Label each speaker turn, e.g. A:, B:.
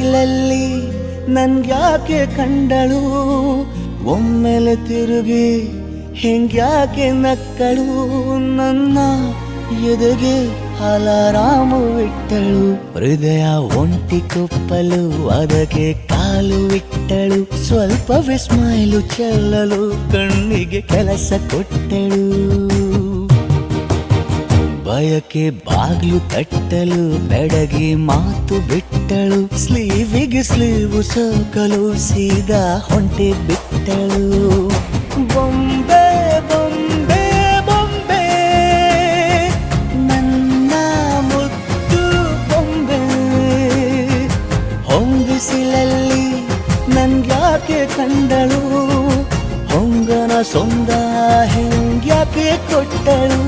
A: ಬಿಸಿಲಲ್ಲಿ ನನ್ಗ್ಯಾಕೆ ಕಂಡಳು, ಒಮ್ಮೆಲೆ ತಿರುಗಿ ಹಿಂಗ್ಯಾಕೆ ನಕ್ಕಳು, ನನ್ನ ಎದೆಗೆ ಅಲಾರಾಮು ಇಟ್ಟಳು, ಹೃದಯ ಒಂಟಿ ಕುಪ್ಪಲು ಅದಕ್ಕೆ ಕಾಲು ಇಟ್ಟಳು, ಸ್ವಲ್ಪವೇ ಸ್ಮೈಲು ಚೆಲ್ಲಲು ಕಣ್ಣಿಗೆ ಕೆಲಸ ಕೊಟ್ಟಳು, ಬಯಕೆ ಬಾಗ್ಲು ತಟ್ಟಲು ಬೆಡಗಿ ಮಾತು ಬಿಟ್ಟಳು, ಸ್ಲೀವಿಗೆ ಸ್ಲೀವು ಸೋಕಲು ಸೀದಾ ಹೊಂಟೆ ಬಿಟ್ಟಳು. ಬೊಂಬೆ ಬೊಂಬೆ ಬೊಂಬೆ ನನ್ನ ಮುದ್ದು ಬೊಂಬೆ, ಹೊಂಬಿಸಿಲಲ್ಲಿ ನನ್ಗ್ಯಾಕೆ ಕಂಡಳು, ಹೊಂಗನ ಸೊಂದ ಹೆಂಗ್ಯಾಕೆ ಕೊಟ್ಟಳು.